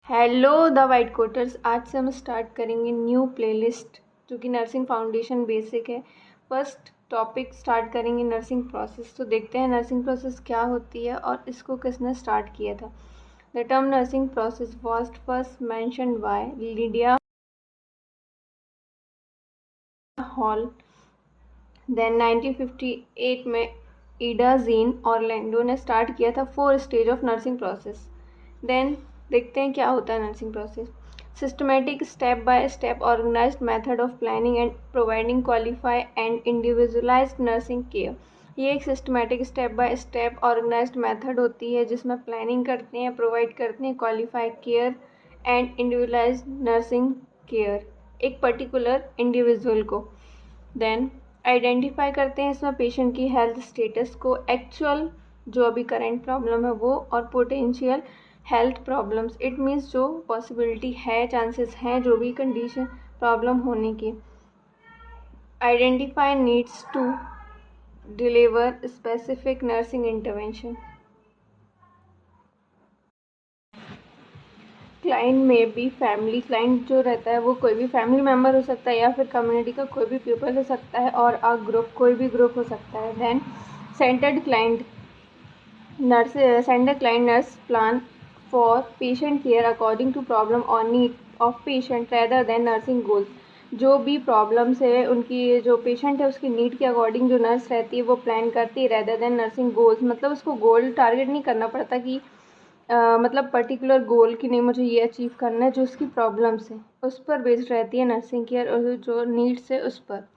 Hello the white कोटर्स। आज से हम स्टार्ट करेंगे न्यू प्लेलिस्ट जो कि नर्सिंग फाउंडेशन बेसिक है। फर्स्ट टॉपिक स्टार्ट करेंगे नर्सिंग प्रोसेस। तो देखते हैं नर्सिंग प्रोसेस क्या होती है और इसको किसने स्टार्ट किया था। The term nursing process was first mentioned by Lydia Hall. Then 1958 में ईडा जीन ऑरलैंडो ने स्टार्ट किया था 4 stage of nursing process. Then देखते हैं क्या होता है nursing process. Systematic step by step organised method of planning and providing qualify and individualised nursing care. ये एक systematic step by step organised method होती है जिसमें प्लानिंग करते हैं, प्रोवाइड करते हैं qualify care and individualised nursing care एक पर्टिकुलर इंडिविजुअल को। देन आइडेंटिफाई करते हैं इसमें पेशेंट की हेल्थ स्टेटस को, एक्चुअल जो अभी करेंट प्रॉब्लम है वो, और potential health problems. It means जो पॉसिबिलिटी है, चांसेस हैं जो भी कंडीशन प्रॉब्लम होने की। Identify needs to deliver specific nursing intervention. Client में भी फैमिली, क्लाइंट जो रहता है वो कोई भी फैमिली मेम्बर हो सकता है या फिर कम्युनिटी का कोई भी पीपल हो सकता है, और अ ग्रुप, कोई भी ग्रुप हो सकता है। Then centered client nurse, center client nurse plan for patient care according to problem और need of patient rather than nursing goals. जो भी प्रॉब्लम्स है उनकी, जो पेशेंट है उसकी नीड के अकॉर्डिंग जो नर्स रहती है वो प्लान करती है रेदर देन नर्सिंग गोल्स। मतलब उसको गोल टारगेट नहीं करना पड़ता कि मतलब पर्टिकुलर गोल की नहीं मुझे ये अचीव करना है। जो उसकी प्रॉब्लम्स है उस पर बेस्ड रहती है नर्सिंग केयर, और जो नीड्स है उस पर।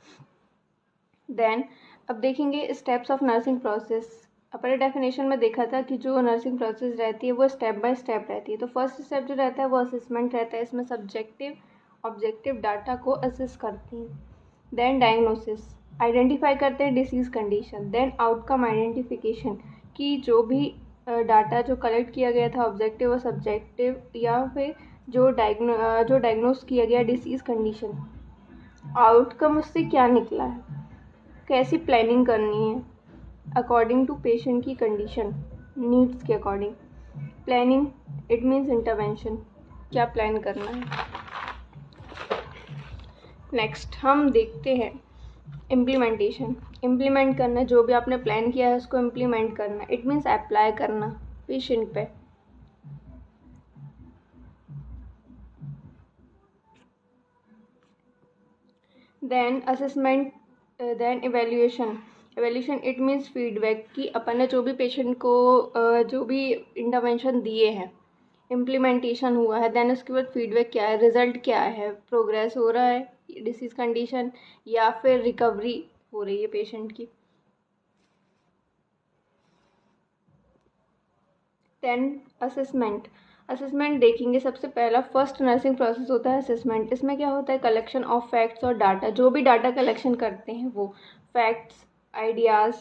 देन अब देखेंगे स्टेप्स ऑफ नर्सिंग प्रोसेस। अपने डेफिनेशन में देखा था कि जो नर्सिंग प्रोसेस रहती है वो स्टेप बाय स्टेप रहती है। तो फर्स्ट स्टेप जो रहता है वो असेसमेंट रहता है। इसमें सब्जेक्टिव ऑब्जेक्टिव डाटा को असेस करती हैं। देन डायग्नोसिस, आइडेंटिफाई करते हैं disease condition. Then outcome identification, कि जो भी डाटा जो कलेक्ट किया गया था ऑब्जेक्टिव और सब्जेक्टिव, या फिर जो डायग्नोस किया गया डिसीज़ कंडीशन, आउटकम उससे क्या निकला है, कैसी प्लानिंग करनी है अकॉर्डिंग टू पेशेंट की कंडीशन, नीड्स के according. Planning it means intervention, क्या प्लान करना है। नेक्स्ट हम देखते हैं इम्प्लीमेंटेशन। इम्प्लीमेंट करना, जो भी आपने प्लान किया है उसको इम्प्लीमेंट करना। इट मीन्स अप्लाई करना पेशेंट पे। Then assessment, then evaluation. Evaluation it means feedback, कि अपन ने जो भी पेशेंट को जो भी इंटरवेंशन दिए हैं, इम्प्लीमेंटेशन हुआ है, देन उसके बाद फीडबैक क्या है, रिजल्ट क्या है, प्रोग्रेस हो रहा है डिसीज़ कंडीशन या फिर रिकवरी हो रही है पेशेंट की। Then assessment. असेसमेंट देखेंगे सबसे पहला फर्स्ट नर्सिंग प्रोसेस होता है असेसमेंट। इसमें क्या होता है, कलेक्शन ऑफ फैक्ट्स और डाटा। जो भी डाटा कलेक्शन करते हैं वो facts, ideas,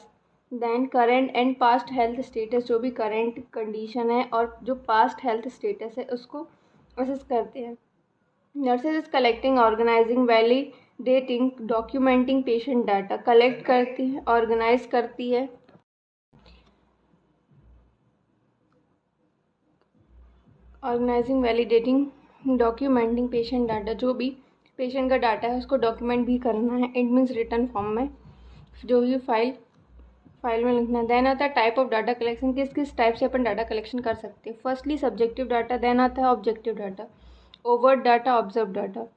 then current and past health status, जो भी करेंट कंडीशन है और जो पास्ट हेल्थ स्टेटस है उसको असेस करते हैं। Nurses is collecting, organising, validating, documenting patient data. Collect करती है, ऑर्गेनाइज करती है, organising, validating, documenting patient data. जो भी पेशेंट का डाटा है उसको डॉक्यूमेंट भी करना है। इट मीन्स रिटर्न फॉर्म में, जो भी फाइल में लिखना है। देन आता है टाइप ऑफ डाटा कलेक्शन, किस किस टाइप से अपन डाटा कलेक्शन कर सकते हैं। फर्स्टली सब्जेक्टिव डाटा, देन आता है objective data, overt data, observe data.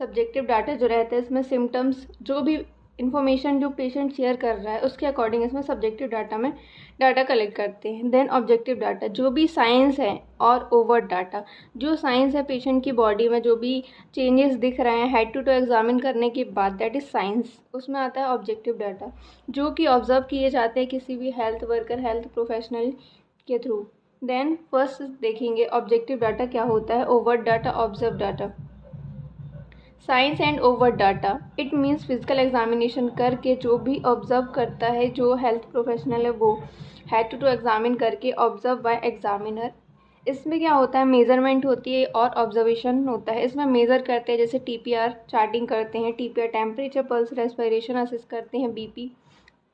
Subjective data जो रहता है इसमें सिम्टम्स, जो भी इन्फॉर्मेशन जो पेशेंट शेयर कर रहा है उसके अकॉर्डिंग इसमें सब्जेक्टिव डाटा में डाटा कलेक्ट करते हैं। देन ऑब्जेक्टिव डाटा, जो भी साइंस है, और ओवर्ट डाटा, जो साइंस है पेशेंट की बॉडी में, जो भी चेंजेस दिख रहे हैं हेड टू टू एग्जामिन करने के बाद, दैट इज साइंस, उसमें आता है ऑब्जेक्टिव डाटा, जो कि ऑब्जर्व किए जाते हैं किसी भी हेल्थ वर्कर, हेल्थ प्रोफेशनल के थ्रू। देन फर्स्ट देखेंगे ऑब्जेक्टिव डाटा क्या होता है, overt data, observe data. Science and over data, it means physical examination करके जो भी ऑब्जर्व करता है, जो हेल्थ प्रोफेशनल है वो हेड टू एग्जामिन करके, ऑब्जर्व बाय एग्जामिनर। इसमें क्या होता है, मेजरमेंट होती है और ऑब्जर्वेशन होता है। इसमें मेज़र करते हैं, जैसे टीपीआर चार्टिंग करते हैं, TPR temperature, pulse, respiration assess करते हैं, बीपी,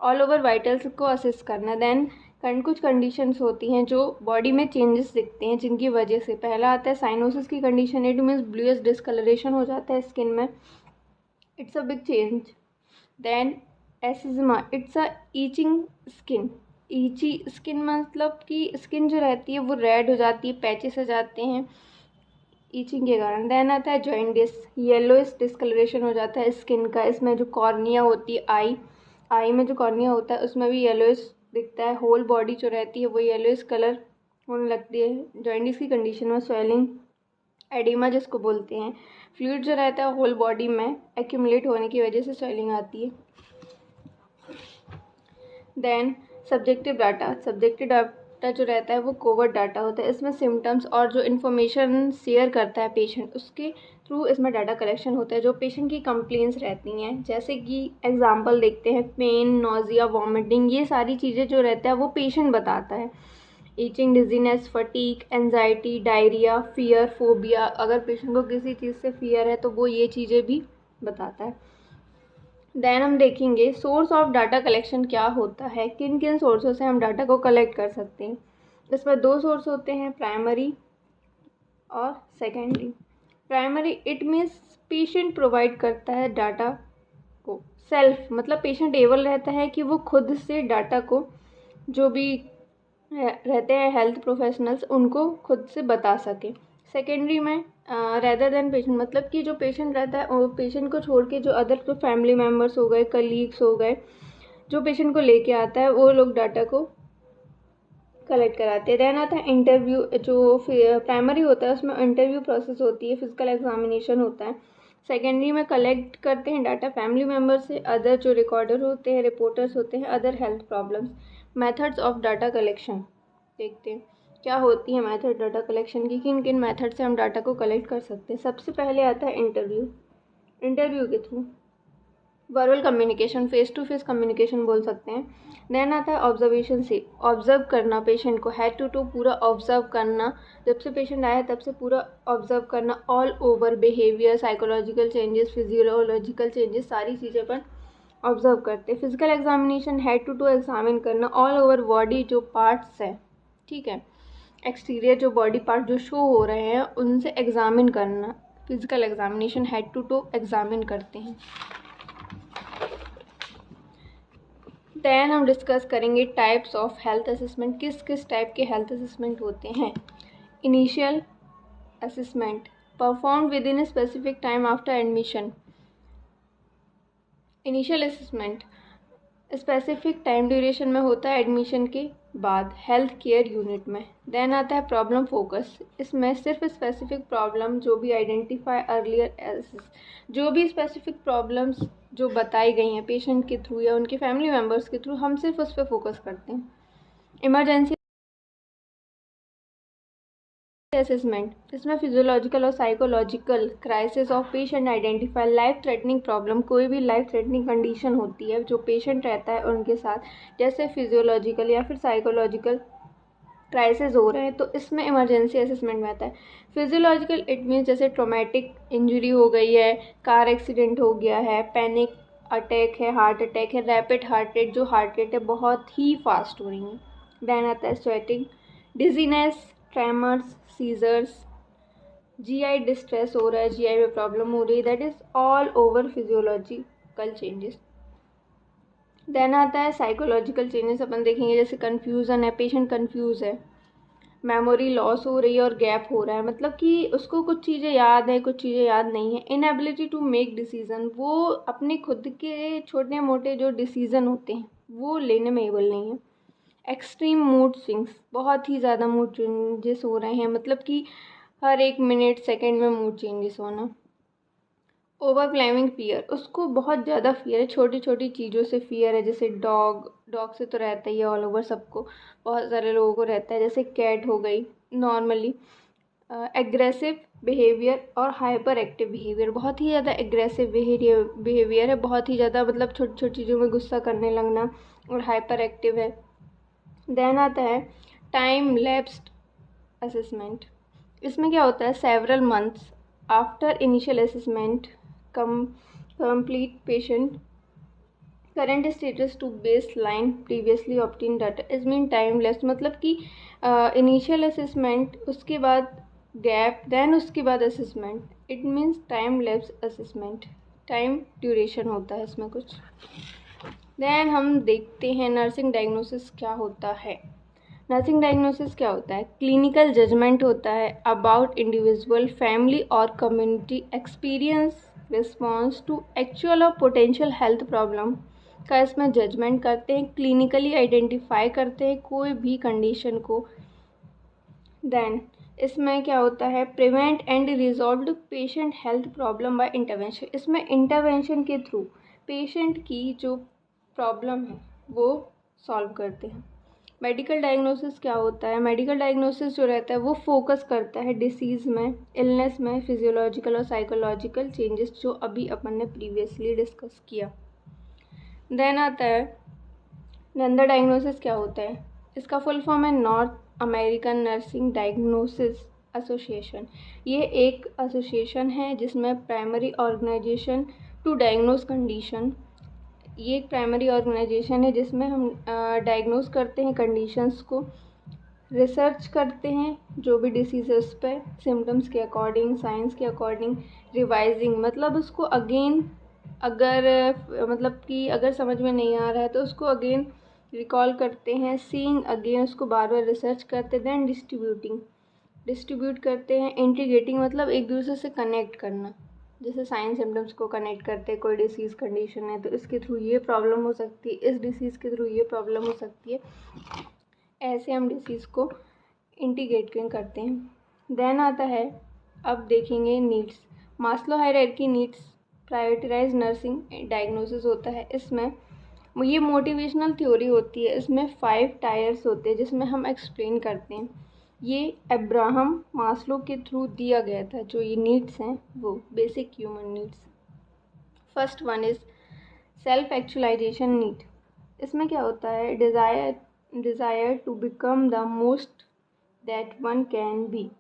ऑल ओवर वाइटल्स को असेस करना। देन कुछ कंडीशंस होती हैं जो बॉडी में चेंजेस दिखते हैं जिनकी वजह से, पहला आता है साइनोसिस की condition. It means bluish discoloration हो जाता है स्किन में, it's a big change. Then eczema, it's a itching skin. Itchy skin मतलब कि स्किन जो रहती है वो रेड हो जाती है, पैचेस हो जाते हैं ईचिंग के कारण। देन आता है जॉइंडिस, येलोइश डिस्कलरेशन हो जाता है स्किन का। इसमें जो कॉर्निया होती है, आई में जो कॉर्निया होता है उसमें भी येलोइश दिखता है। होल बॉडी जो रहती है वो येलोइश कलर होने लगती है। जॉइंडिस की कंडीशन में स्वेलिंग, एडिमा जिसको बोलते हैं, फ्लूइड जो रहता है होल बॉडी में एक्यूमुलेट होने की वजह से स्वेलिंग आती है। देन सब्जेक्टिव डाटा जो रहता है वो कोवर्ट डाटा होता है। इसमें सिम्टम्स और जो इन्फॉर्मेशन शेयर करता है पेशेंट, उसके थ्रू इसमें डाटा कलेक्शन होता है। जो पेशेंट की कंप्लेंट्स रहती हैं, जैसे कि एग्जांपल देखते हैं, पेन, नोजिया, वॉमिटिंग, ये सारी चीज़ें जो रहता है वो पेशेंट बताता है। Itching, dizziness, fatigue, anxiety, diarrhoea, fear, phobia, अगर पेशेंट को किसी चीज़ से फियर है तो वो ये चीज़ें भी बताता है। देन हम देखेंगे सोर्स ऑफ डाटा कलेक्शन क्या होता है, किन किन सोर्सों से हम डाटा को कलेक्ट कर सकते हैं। इसमें दो सोर्स होते हैं, प्राइमरी और secondary. Primary it means patient provide करता है डाटा को सेल्फ, मतलब पेशेंट एबल रहता है कि वो खुद से डाटा को, जो भी रहते हैं हेल्थ प्रोफेशनल्स, उनको खुद से बता सके। सेकेंडरी में रेदर देन पेशेंट, मतलब कि जो पेशेंट रहता है वो पेशेंट को छोड़ के जो अदर जो फैमिली मेम्बर्स हो गए, कलीग्स हो गए, जो पेशेंट को लेके आता है वो लोग डाटा को कलेक्ट कराते हैं। देन आता है इंटरव्यू। जो प्राइमरी होता है उसमें इंटरव्यू प्रोसेस होती है, फिजिकल एग्जामिनेशन होता है। सेकेंडरी में कलेक्ट करते हैं डाटा फैमिली मेम्बर से, अदर जो रिकॉर्डर होते हैं, रिपोर्टर्स होते हैं, other health problems. Methods of data collection देखते हैं क्या होती है मेथड डाटा कलेक्शन की, किन किन मेथड से हम डाटा को कलेक्ट कर सकते हैं। सबसे पहले आता है इंटरव्यू के through verbal communication, face to face communication बोल सकते हैं। देन आता है ऑब्जर्वेशन से, ऑब्जर्व करना पेशेंट को, हेड टू टू पूरा ऑब्जर्व करना, जब से पेशेंट आया तब से पूरा ऑब्जर्व करना, all over behaviour, psychological changes, physiological changes, सारी चीज़ें अपन ऑब्जर्व करते हैं। Physical examination, head to to examine करना, ऑल ओवर बॉडी जो पार्ट्स है, ठीक है, एक्सटीरियर जो बॉडी पार्ट जो शो हो रहे हैं उनसे एग्जामिन करना, physical examination head to to examine करते हैं। देन हम डिस्कस करेंगे टाइप्स ऑफ हेल्थ असेसमेंट, किस किस टाइप के हेल्थ असेसमेंट होते हैं। Initial assessment perform with in a specific time after admission. Initial assessment specific time duration में होता है एडमिशन के बाद हेल्थ केयर यूनिट में। देन आता है प्रॉब्लम फोकस, इसमें सिर्फ स्पेसिफिक प्रॉब्लम जो भी आइडेंटिफाई अर्लियर, जो भी स्पेसिफिक प्रॉब्लम्स जो बताई गई हैं पेशेंट के थ्रू या उनके फैमिली मेम्बर्स के थ्रू, हम सिर्फ उस पर फोकस करते हैं। इमरजेंसी असेसमेंट, इसमें फिजियोलॉजिकल और psychological crisis of patient identify, life threatening problem, कोई भी लाइफ थ्रेटनिंग कंडीशन होती है जो पेशेंट रहता है उनके साथ, जैसे फिजियोलॉजिकल या फिर साइकोलॉजिकल क्राइसिस हो रहे हैं, तो इसमें इमरजेंसी असेसमेंट में आता है। फिजियोलॉजिकल इट मीन्स जैसे ट्रोमेटिक इंजरी हो गई है, कार एक्सीडेंट हो गया है, पैनिक अटैक है, हार्ट अटैक है, रैपिड हार्ट रेट, जो हार्ट रेट है बहुत ही फास्ट हो रही है। देन आता है sweating, dizziness, tremors, seizures, GI distress हो रहा है, जीआई में प्रॉब्लम हो रही है, that is all over physiological changes. Then आता है साइकोलॉजिकल चेंजेस, अपन देखेंगे जैसे कन्फ्यूज़न है, पेशेंट कन्फ्यूज है, मेमोरी लॉस हो रही है और गैप हो रहा है, मतलब कि उसको कुछ चीज़ें याद है कुछ चीज़ें याद नहीं है। इनएबिलिटी टू मेक डिसीजन, वो अपने खुद के छोटे मोटे जो डिसीज़न होते हैं वो लेने में एबल नहीं है। एक्सट्रीम मूड स्विंग्स, बहुत ही ज़्यादा मूड चेंजेस हो रहे हैं, मतलब कि हर एक मिनट सेकेंड में मूड चेंजेस होना। ओवरवेलमिंग फियर, उसको बहुत ज़्यादा फियर है, छोटी छोटी चीज़ों से फियर है, जैसे डॉग से तो रहता ही है ऑल ओवर सबको, बहुत सारे लोगों को रहता है, जैसे कैट हो गई नॉर्मली। एग्रेसिव बिहेवियर और हाइपर एक्टिव बिहेवियर, बहुत ही ज़्यादा एग्रेसिव बिहेवियर है, बहुत ही ज़्यादा मतलब छोटी छोटी चीज़ों में गुस्सा करने लगना, और हाइपर एक्टिव है। देन आता है टाइम लैप्स्ड असेसमेंट, इसमें क्या होता है, several months after initial assessment complete patient current status to baseline previously obtain data is mean time less, मतलब कि इनिशियल असेसमेंट, उसके बाद गैप, देन उसके बाद assessment, it means time lapse assessment, time duration होता है इसमें कुछ। देन हम देखते हैं नर्सिंग डायग्नोसिस क्या होता है। नर्सिंग डायग्नोसिस क्या होता है? क्लिनिकल जजमेंट होता है अबाउट इंडिविजुअल, फैमिली और community experience, response to actual और पोटेंशियल हेल्थ प्रॉब्लम का इसमें जजमेंट करते हैं, क्लिनिकली आइडेंटिफाई करते हैं कोई भी कंडीशन को। देन इसमें क्या होता है? Prevent and resolve patient health problem by intervention, इसमें इंटरवेंशन के थ्रू पेशेंट की जो प्रॉब्लम है वो सॉल्व करते हैं। मेडिकल डायग्नोसिस क्या होता है? मेडिकल डायग्नोसिस जो रहता है वो फोकस करता है डिसीज़ में, इलनेस में, फिजियोलॉजिकल और साइकोलॉजिकल चेंजेस, जो अभी अपन ने प्रीवियसली डिस्कस किया। देन आता है नंदा डायग्नोसिस क्या होता है? इसका फुल फॉर्म है North American nursing diagnosis association. ये एक एसोसिएशन है जिसमें primary organisation to diagnose condition, ये एक प्राइमरी ऑर्गेनाइजेशन है जिसमें हम डायग्नोस करते हैं कंडीशंस को, रिसर्च करते हैं जो भी डिसीज़ पे सिम्टम्स के अकॉर्डिंग, साइंस के अकॉर्डिंग, रिवाइजिंग मतलब उसको अगेन, अगर मतलब कि अगर समझ में नहीं आ रहा है तो उसको अगेन रिकॉल करते हैं, सीइंग अगेन उसको बार बार रिसर्च करते, देन डिस्ट्रीब्यूट करते हैं, इंटीग्रेटिंग मतलब एक दूसरे से कनेक्ट करना, जैसे साइन सिम्टम्स को कनेक्ट करते हैं, कोई डिसीज़ कंडीशन है तो इसके थ्रू ये प्रॉब्लम हो सकती है, इस डिसीज़ के थ्रू ये प्रॉब्लम हो सकती है, ऐसे हम डिसीज़ को इंटीग्रेट करते हैं। देन आता है, अब देखेंगे needs, Maslow hierarchy needs prioritise nursing diagnosis होता है। इसमें ये मोटिवेशनल थ्योरी होती है, इसमें 5 टायर्स होते हैं जिसमें हम एक्सप्लेन करते हैं। ये अब्राहम मास्लो के थ्रू दिया गया था, जो ये नीड्स हैं वो basic human needs. First one is self actualisation need. इसमें क्या होता है? Desire to become the most that one can be,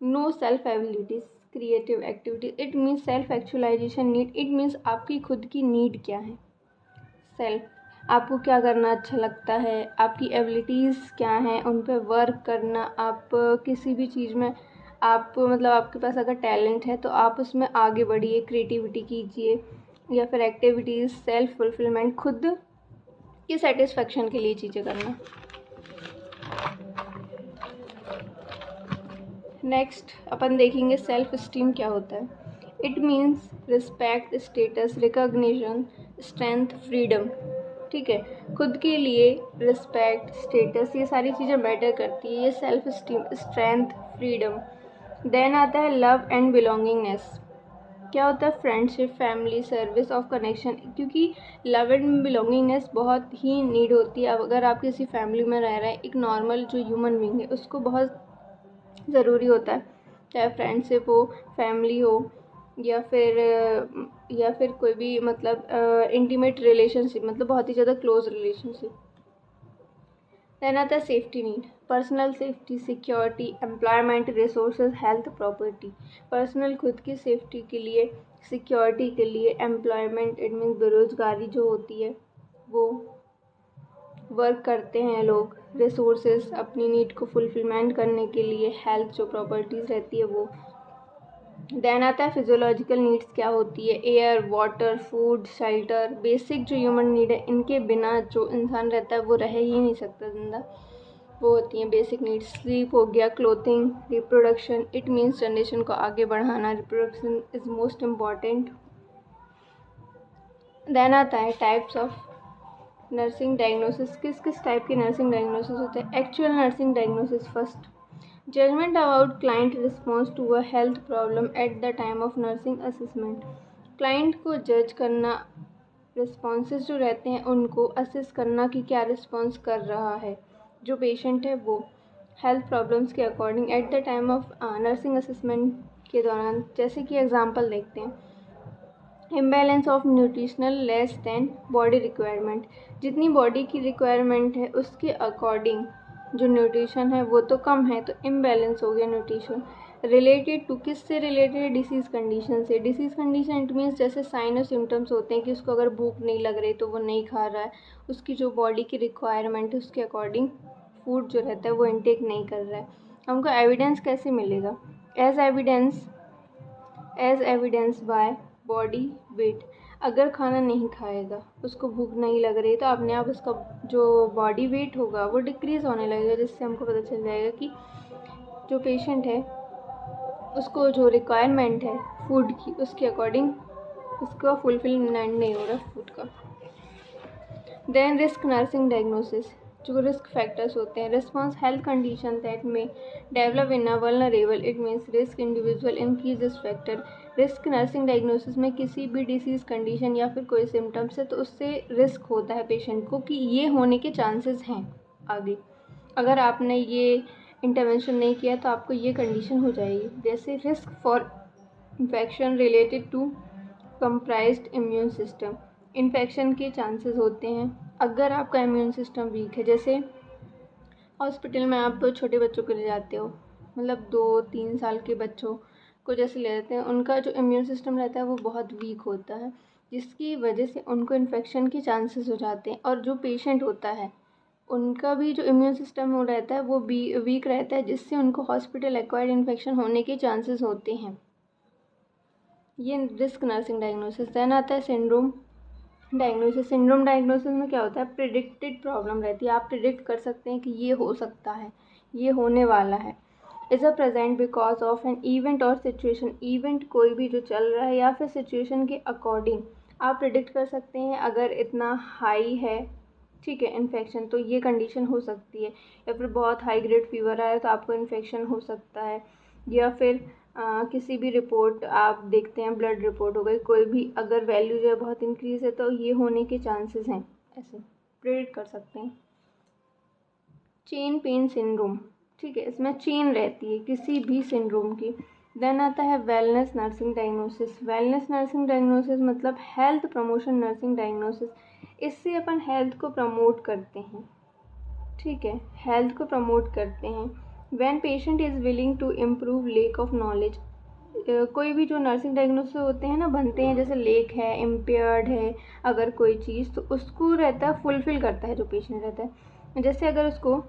know self abilities, creative activities, it means self actualisation need, it means आपकी खुद की need क्या है, self, आपको क्या करना अच्छा लगता है, आपकी एबिलिटीज़ क्या हैं, उन पर वर्क करना, आप किसी भी चीज़ में आप मतलब आपके पास अगर टैलेंट है तो आप उसमें आगे बढ़िए, क्रिएटिविटी कीजिए, या फिर एक्टिविटीज़, सेल्फ फुलफिलमेंट, खुद की सेटिस्फेक्शन के लिए चीज़ें करना। नेक्स्ट अपन देखेंगे सेल्फ स्टीम क्या होता है। It means respect, status, recognition, strength, freedom. ठीक है, खुद के लिए रिस्पेक्ट, स्टेटस, ये सारी चीज़ें मैटर करती है, ये self esteem, strength, freedom. Then आता है लव एंड बिलोंगिंगनेस। क्या होता है? Friendship, family, service of connection, क्योंकि लव एंड बिलोंगिंगनेस बहुत ही नीड होती है। अब अगर आप किसी फैमिली में रह रहे हैं, एक नॉर्मल जो ह्यूमन बीइंग है उसको बहुत ज़रूरी होता है, चाहे फ्रेंडशिप हो, फैमिली हो, या फिर कोई भी मतलब इंटीमेट रिलेशनशिप, मतलब बहुत ही ज़्यादा क्लोज रिलेशनशिप। देन आता है safety need, personal safety, security, employment, resources, health, property. Personal खुद की सेफ्टी के लिए, सिक्योरिटी के लिए, एम्प्लॉयमेंट इट मीन्स बेरोजगारी जो होती है वो वर्क करते हैं लोग, रिसोर्सेज अपनी नीड को फुलफिलमेंट करने के लिए, हेल्थ जो प्रॉपर्टीज़ रहती है वो। देन आता है फिजियोलॉजिकल नीड्स क्या होती है? Air, water, food, shelter, basic जो ह्यूमन नीड है, इनके बिना जो इंसान रहता है वो रह ही नहीं सकता जिंदा, वो होती हैं बेसिक नीड्स। स्लीप हो गया, clothing, reproduction, it means generation को आगे बढ़ाना, reproduction is most important. Then आता है टाइप्स ऑफ नर्सिंग डायग्नोसिस, किस किस टाइप की नर्सिंग डायग्नोसिस होते हैं। Actual nursing diagnosis first, judgement about client response to a health problem at the time of nursing assessment. Client को जज करना, रिस्पॉन्सेज जो रहते हैं उनको असेस करना कि क्या रिस्पॉन्स कर रहा है जो पेशेंट है वो हेल्थ प्रॉब्लम्स के according eight the time of nursing assessment के दौरान। जैसे कि एग्जांपल देखते हैं, imbalance of nutritional less than body requirement, जितनी बॉडी की रिक्वायरमेंट है उसके अकॉर्डिंग जो न्यूट्रिशन है वो तो कम है, तो इम्बैलेंस हो गया न्यूट्रिशन। रिलेटेड टू, किससे रिलेटेड है? डिसीज़ कंडीशन से। डिसीज़ कंडीशन इट मीन्स जैसे साइन और सिम्टम्स होते हैं कि उसको अगर भूख नहीं लग रही तो वो नहीं खा रहा है, उसकी जो बॉडी की रिक्वायरमेंट है उसके अकॉर्डिंग फूड जो रहता है वो इनटेक नहीं कर रहा है। हमको एविडेंस कैसे मिलेगा? As evidence by body weight. अगर खाना नहीं खाएगा, उसको भूख नहीं लग रही, तो अपने आप उसका जो बॉडी वेट होगा वो डिक्रीज़ होने लगेगा, जिससे हमको पता चल जाएगा कि जो पेशेंट है उसको जो रिक्वायरमेंट है फूड की उसके अकॉर्डिंग उसका फुलफिलमेंट नहीं हो रहा फूड का। देन रिस्क नर्सिंग डायग्नोसिस, जो रिस्क फैक्टर्स होते हैं। रिस्पॉन्स हेल्थ कंडीशन दैट में develop in a vulnerable, it means risk individual increase this factor. Risk nursing diagnosis में किसी भी डिसीज़ कंडीशन या फिर कोई सिम्टम्स है तो उससे रिस्क होता है पेशेंट को कि ये होने के चांसेस हैं आगे। अगर आपने ये इंटरवेंशन नहीं किया तो आपको ये कंडीशन हो जाएगी। जैसे risk for infection related to compromised immune system, infection के चांसेस होते हैं अगर आपका इम्यून सिस्टम वीक है। जैसे हॉस्पिटल में आप छोटे बच्चों को ले जाते हो, मतलब 2-3 साल के बच्चों को जैसे ले जाते हैं, उनका जो इम्यून सिस्टम रहता है वो बहुत वीक होता है, जिसकी वजह से उनको इन्फेक्शन के चांसेस हो जाते हैं। और जो पेशेंट होता है उनका भी जो इम्यून सिस्टम हो रहता है वो वीक रहता है, जिससे उनको हॉस्पिटल एक्वायर्ड इन्फेक्शन होने के चांसेस होते हैं। ये रिस्क नर्सिंग डायग्नोसिस। देन आता है सिंड्रोम डायग्नोसिस। सिंड्रोम डायग्नोसिस में क्या होता है? प्रिडिक्टेड प्रॉब्लम रहती है, आप प्रिडिक्ट कर सकते हैं कि ये हो सकता है, ये होने वाला है। Is a present because of an event और सिचुएशन, इवेंट कोई भी जो चल रहा है या फिर सिचुएशन के अकॉर्डिंग आप प्रिडिक्ट कर सकते हैं। अगर इतना हाई है, ठीक है, इन्फेक्शन, तो ये कंडीशन हो सकती है। या फिर बहुत हाई ग्रेड फीवर आया तो आपको इन्फेक्शन हो सकता है। या फिर किसी भी रिपोर्ट आप देखते हैं, ब्लड रिपोर्ट हो गई, कोई भी अगर वैल्यू जो है बहुत इंक्रीज़ है तो ये होने के चांसेस हैं, ऐसे प्रेडिक्ट कर सकते हैं। चेन पेन सिंड्रोम, ठीक है, इसमें चेन रहती है किसी भी सिंड्रोम की। देन आता है wellness nursing diagnosis. Wellness nursing diagnosis मतलब हेल्थ प्रमोशन नर्सिंग डायग्नोसिस। इससे अपन हेल्थ को प्रमोट करते हैं, ठीक है, हेल्थ को प्रमोट करते हैं। When patient is willing to improve lack of knowledge, कोई भी जो नर्सिंग डायग्नोसिस होते हैं ना, बनते हैं, जैसे लेक है, इम्पेयर्ड है अगर कोई चीज़, तो उसको रहता है फुलफ़िल करता है जो पेशेंट रहता है। जैसे अगर उसको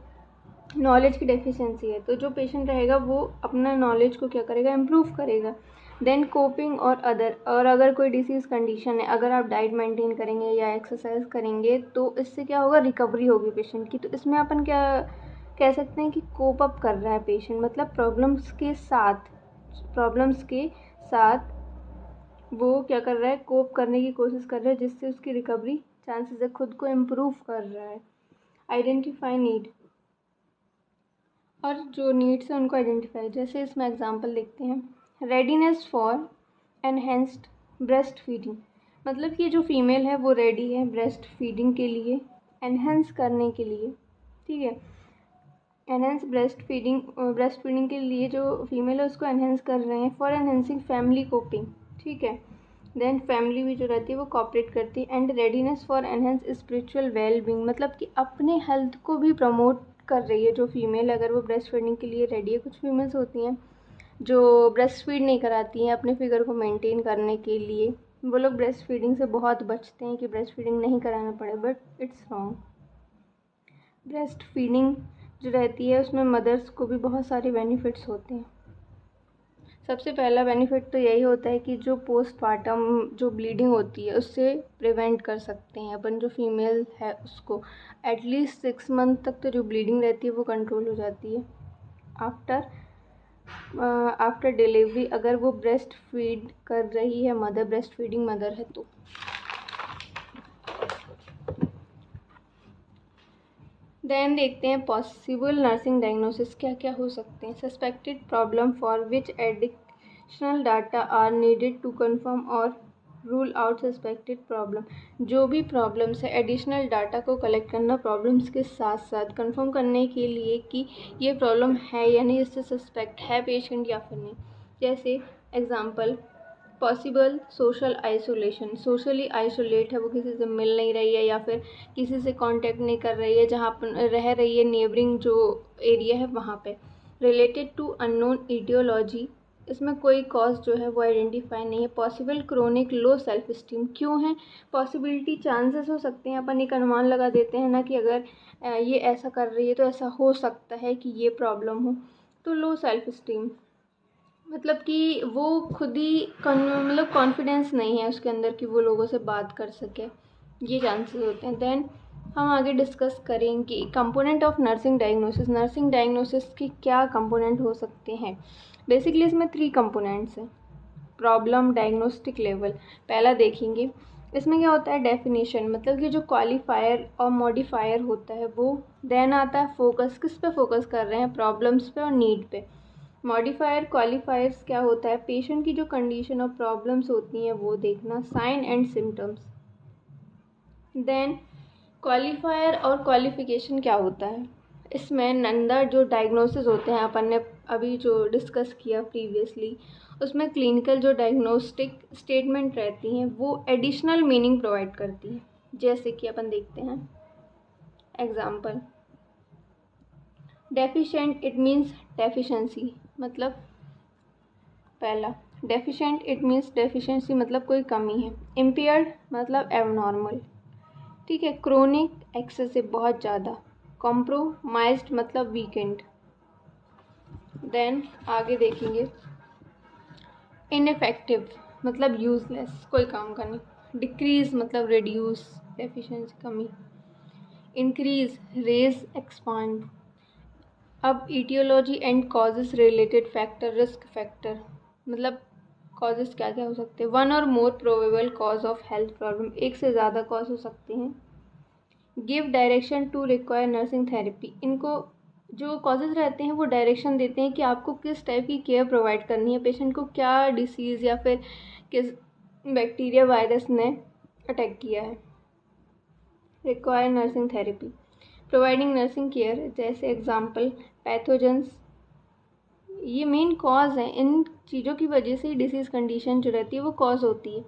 नॉलेज की डेफिशिएंसी है तो जो पेशेंट रहेगा वो अपना नॉलेज को क्या करेगा? इम्प्रूव करेगा। देन कोपिंग और अदर, और अगर कोई डिसीज़ कंडीशन है, अगर आप डाइट मेंटेन करेंगे या एक्सरसाइज करेंगे तो इससे क्या होगा? रिकवरी होगी पेशेंट की। तो इसमें अपन क्या कह सकते हैं कि कोप अप कर रहा है पेशेंट, मतलब प्रॉब्लम्स के साथ वो क्या कर रहा है? कोप करने की कोशिश कर रहा है, जिससे उसकी रिकवरी चांसेस है, खुद को इम्प्रूव कर रहा है। आइडेंटिफाई नीड, और जो नीड्स हैं उनको आइडेंटिफाई, जैसे इसमें एग्जांपल देखते हैं। Readiness for enhanced breast feeding, मतलब कि जो फीमेल है वो रेडी है ब्रेस्ट फीडिंग के लिए, एनहेंस करने के लिए, ठीक है, एनहेंस ब्रेस्ट फीडिंग के लिए जो फीमेल है उसको एनहेंस कर रहे हैं। फॉर एनहेंसिंग फैमिली कोपिंग, ठीक है, देन फैमिली भी जो रहती है वो कॉपरेट करती है। And readiness for enhance spiritual well being, मतलब कि अपने हेल्थ को भी प्रमोट कर रही है जो फीमेल, अगर वो ब्रेस्ट फीडिंग के लिए रेडी है। कुछ फीमेल्स होती हैं जो ब्रेस्ट फीड नहीं कराती हैं अपने फिगर को मेंटेन करने के लिए, वो लोग ब्रेस्ट फीडिंग से बहुत बचते हैं कि ब्रेस्ट फीडिंग नहीं कराना पड़े, but it's wrong. Breast feeding जो रहती है उसमें मदर्स को भी बहुत सारे बेनिफिट्स होते हैं। सबसे पहला बेनिफिट तो यही होता है कि जो पोस्टपार्टम जो ब्लीडिंग होती है उससे प्रिवेंट कर सकते हैं अपन, जो फीमेल है उसको एटलीस्ट 6 मंथ तक तो जो ब्लीडिंग रहती है वो कंट्रोल हो जाती है। आफ्टर डिलीवरी अगर वो ब्रेस्ट फीड कर रही है मदर, ब्रेस्ट फीडिंग मदर है तो। देन देखते हैं पॉसिबल नर्सिंग डायग्नोसिस क्या क्या हो सकते हैं। Suspected problem for which additional data are needed to confirm और रूल आउट सस्पेक्टेड प्रॉब्लम, जो भी प्रॉब्लम्स है एडिशनल डाटा को कलेक्ट करना प्रॉब्लम्स के साथ साथ कंफर्म करने के लिए कि ये प्रॉब्लम है या नहीं, इससे सस्पेक्ट है पेशेंट या फिर नहीं। जैसे example possible social isolation, socially isolate है, वो किसी से मिल नहीं रही है या फिर किसी से कांटेक्ट नहीं कर रही है, जहाँ पर रह रही है नेबरिंग जो एरिया है वहाँ पे। रिलेटेड टू अननोन ईडियोलॉजी इसमें कोई कॉज जो है वो आइडेंटिफाई नहीं है। Possible chronic low self esteem क्यों है? पॉसिबिलिटी चांसेस हो सकते हैं, अपन एक अनुमान लगा देते हैं ना कि अगर ये ऐसा कर रही है तो ऐसा हो सकता है कि ये प्रॉब्लम हो। तो लो सेल्फ स्टीम मतलब कि वो खुद ही मतलब कॉन्फिडेंस नहीं है उसके अंदर कि वो लोगों से बात कर सके, ये चांसेस होते हैं। देन हम आगे डिस्कस करेंगे component of nursing diagnosis. Nursing diagnosis के क्या कंपोनेंट हो सकते हैं? बेसिकली इसमें 3 कंपोनेंट्स हैं। Problem, diagnostic level. पहला देखेंगे, इसमें क्या होता है डेफिनेशन, मतलब कि जो क्वालिफायर और मॉडिफायर होता है वो। देन आता है फोकस, किस पे फोकस कर रहे हैं, प्रॉब्लम्स पे और नीड पे। मॉडिफायर क्वालिफायर्स क्या होता है, पेशेंट की जो कंडीशन और प्रॉब्लम्स होती हैं वो देखना, sign and symptoms. Then qualifier और क्वालिफिकेशन क्या होता है, इसमें नंदा जो डायग्नोसिस होते हैं अपन ने अभी जो डिस्कस किया प्रीवियसली, उसमें क्लिनिकल जो डायग्नोस्टिक स्टेटमेंट रहती हैं वो एडिशनल मीनिंग प्रोवाइड करती हैं। जैसे कि अपन देखते हैं example, deficient it means deficiency, मतलब पहला डेफिशिएंट इट मीन्स डेफिशिएंसी मतलब कोई कमी है। इम्पेयर्ड मतलब एबनॉर्मल, ठीक है। क्रोनिक एक्सेसिव बहुत ज़्यादा। कॉम्प्रोमाइज्ड मतलब वीकेंड। देन आगे देखेंगे इनफेक्टिव मतलब यूजलेस, कोई काम का नहीं। डिक्रीज मतलब रिड्यूस, डेफिशिएंसी कमी। Increase raise expand. अब aetiology and causes related factor, risk factor मतलब कॉजेस क्या क्या हो सकते हैं। वन और more probable cause of health problem, एक से ज़्यादा कॉज हो सकते हैं। Give direction to require nursing therapy, इनको जो कॉजेज रहते हैं वो डायरेक्शन देते हैं कि आपको किस टाइप की केयर प्रोवाइड करनी है, पेशेंट को क्या डिसीज़ या फिर किस बैक्टीरिया वायरस ने अटैक किया है। Require nursing therapy, providing nursing care, जैसे एग्जांपल पैथोजेंस, ये मेन कॉज है। इन चीज़ों की वजह से ही डिसीज़ कंडीशन जो रहती है वो कॉज होती है।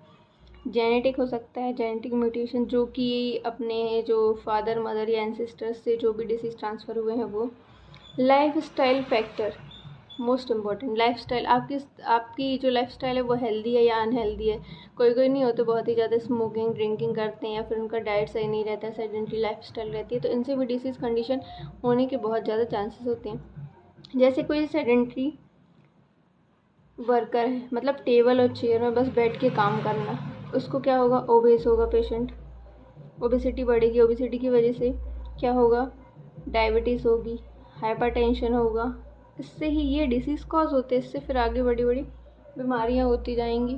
जेनेटिक हो सकता है, जेनेटिक म्यूटेशन जो कि अपने जो फादर मदर या एंसेस्टर्स से जो भी डिसीज़ ट्रांसफ़र हुए हैं वो। Life style factor, most important, life style, आपकी जो लाइफ स्टाइल है वो हेल्दी है या अनहेल्दी है। कोई नहीं होते बहुत ही ज़्यादा स्मोकिंग ड्रिंकिंग करते हैं या फिर उनका डाइट सही नहीं रहता है, सेडेंटरी लाइफ स्टाइल रहती है, तो इनसे भी डिसीज़ कंडीशन होने के बहुत ज़्यादा चांसेस होते हैं। जैसे कोई सेडेंटरी वर्कर है, मतलब टेबल और चेयर में बस बैठ के काम करना, उसको क्या होगा, ओबेस होगा पेशेंट, ओबेसिटी बढ़ेगी। ओबेसिटी की वजह से क्या होगा, डायबिटीज़ होगी, हाइपरटेंशन होगा। इससे ही ये डिसीज़ कॉज होते हैं, इससे फिर आगे बड़ी बड़ी बीमारियां होती जाएंगी।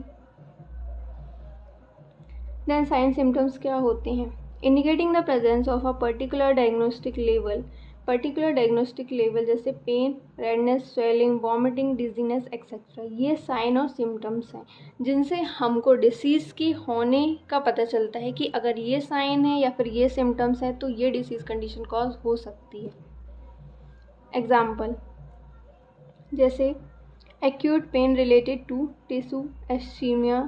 देन साइन सिम्टम्स क्या होते हैं, indicating the presence of a particular diagnostic level. Particular diagnostic level जैसे pain, redness, swelling, vomiting, dizziness etcetera, ये साइन और सिम्टम्स हैं जिनसे हमको डिसीज़ की होने का पता चलता है कि अगर ये साइन है या फिर ये सिम्टम्स है तो ये डिसीज़ कंडीशन कॉज हो सकती है। एग्जाम्पल जैसे acute pain related to tissue ischemia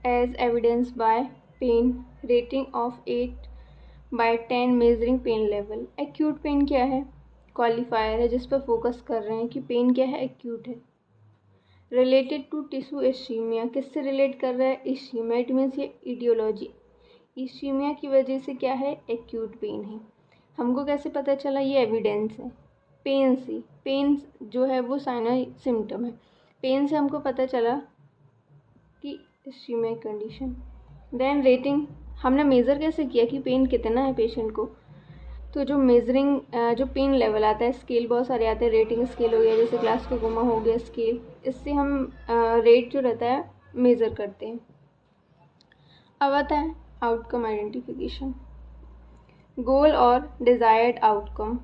as evidenced by pain rating of 8/10 measuring pain level। acute pain क्या है, क्वालिफायर है जिस पर फोकस कर रहे हैं कि पेन क्या है, एक्यूट है। रिलेटेड टू टिश्यू इश्कीमिया, किससे रिलेट कर रहा है, इश्कीमिया, इट मीन्स ये ईडियोलॉजी, इश्कीमिया की वजह से क्या है, एक्यूट पेन है। हमको कैसे पता चला, ये एविडेंस है। पेन से, पेन जो है वो साइन सिम्टम है, पेन से हमको पता चला कि इश्कीमिया कंडीशन। देन रेटिंग, हमने मेज़र कैसे किया कि पेन कितना है पेशेंट को, तो जो मेजरिंग जो पेन लेवल आता है, स्केल बहुत सारे आते हैं, रेटिंग स्केल हो गया, जैसे ग्लासकोमा हो गया स्केल, इससे हम रेट जो रहता है मेज़र करते हैं। अब आता है आउटकम आइडेंटिफिकेशन, गोल और desired outcome.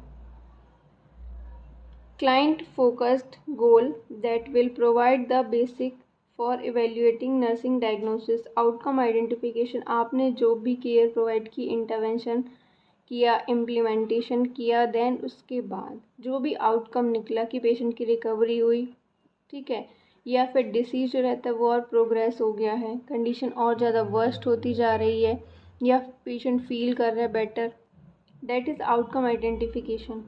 Client focused goal that will provide the basic for evaluating nursing diagnosis। Outcome identification, आपने जो भी केयर प्रोवाइड की, इंटरवेंशन किया, इम्प्लीमेंटेशन किया, देन उसके बाद जो भी आउटकम निकला कि पेशेंट की रिकवरी हुई, ठीक है, या फिर डिसीज जो रहता है वो और प्रोग्रेस हो गया है, कंडीशन और ज़्यादा वर्स्ट होती जा रही है, या पेशेंट फील कर रहा है better, that is outcome identification.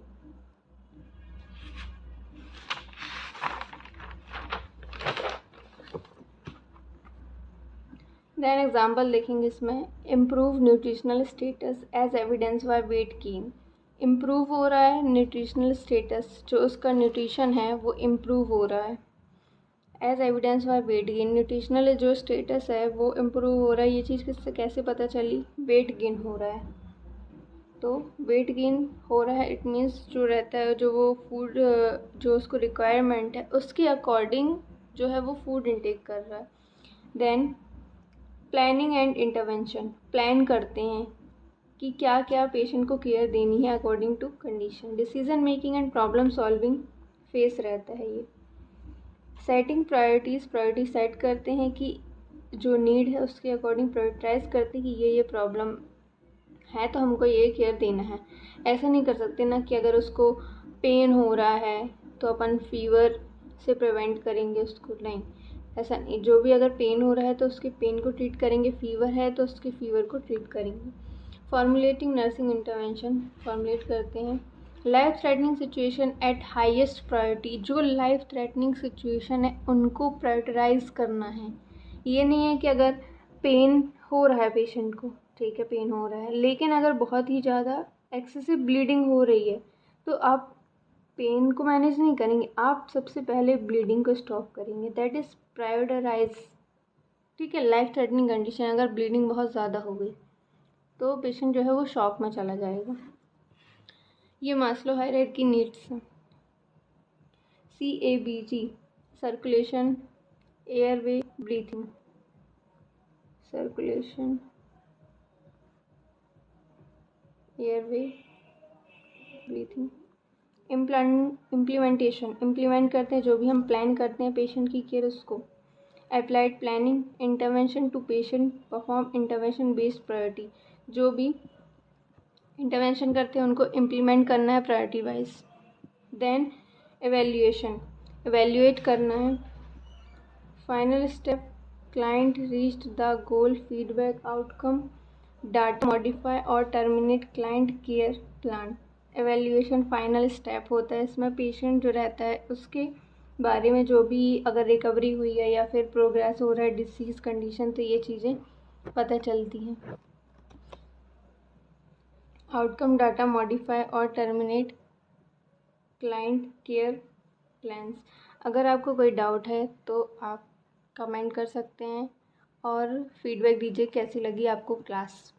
Then example देखेंगे इसमें, improve nutritional status as evidence by weight gain. Improve हो रहा है न्यूट्रिशनल स्टेटस, जो उसका न्यूट्रिशन है वो इम्प्रूव हो रहा है। As evidence by weight gain, nutritional जो स्टेटस है वो इम्प्रूव हो रहा है। ये चीज़ किससे कैसे पता चली? वेट गेन हो रहा है। तो वेट गेन हो रहा है, इट मीन्स जो रहता है, जो वो फूड जो उसको रिक्वायरमेंट है उसके अकॉर्डिंग जो है वो फूड इनटेक कर रहा है। Then planning and intervention, plan करते हैं कि क्या क्या पेशेंट को केयर देनी है according to condition. Decision making and problem solving face रहता है ये। सेटिंग प्रायोरिटीज़, प्रायोरिटी सेट करते हैं कि जो नीड है उसके अकॉर्डिंग प्रायोरिटाइज करते हैं कि ये प्रॉब्लम है तो हमको ये केयर देना है। ऐसा नहीं कर सकते ना कि अगर उसको पेन हो रहा है तो अपन फीवर से प्रिवेंट करेंगे उसको, नहीं, ऐसा नहीं। जो भी अगर पेन हो रहा है तो उसके पेन को ट्रीट करेंगे, फीवर है तो उसके फीवर को ट्रीट करेंगे। फॉर्मुलेटिंग नर्सिंग इंटरवेंशन, फॉर्मुलेट करते हैं। Life threatening situation at highest priority, जो लाइफ थ्रेटनिंग सिचुएशन है उनको प्रायोरिटाइज करना है। ये नहीं है कि अगर पेन हो रहा है पेशेंट को, ठीक है पेन हो रहा है, लेकिन अगर बहुत ही ज़्यादा एक्सेसिव ब्लीडिंग हो रही है तो आप पेन को मैनेज नहीं करेंगे, आप सबसे पहले ब्लीडिंग को स्टॉप करेंगे। That is prioritise. ठीक है, लाइफ थ्रेटनिंग कंडीशन, अगर ब्लीडिंग बहुत ज़्यादा हो गई तो पेशेंट जो है वो शॉक में चला जाएगा। ये मास्लो हायरार्की नीड्स हैं। CABG, circulation, airway, breathing. Circulation, airway, breathing. Implementation, implement करते हैं जो भी हम प्लान करते हैं पेशेंट की केयर उसको। Applied planning, intervention to patient, perform intervention based priority, जो भी इंटरवेंशन करते हैं उनको इम्प्लीमेंट करना है priority wise. Then evaluation, evaluate करना है। Final step, client reached the goal, feedback, outcome, data, modify और terminate client care plan. Evaluation final step होता है, इसमें पेशेंट जो रहता है उसके बारे में जो भी अगर रिकवरी हुई है या फिर प्रोग्रेस हो रहा है डिसीज़ कंडीशन, तो ये चीज़ें पता चलती हैं। आउटकम, डाटा, मॉडिफाई और टर्मिनेट क्लाइंट केयर प्लान्स। अगर आपको कोई डाउट है तो आप कमेंट कर सकते हैं और फीडबैक दीजिए कैसी लगी आपको क्लास।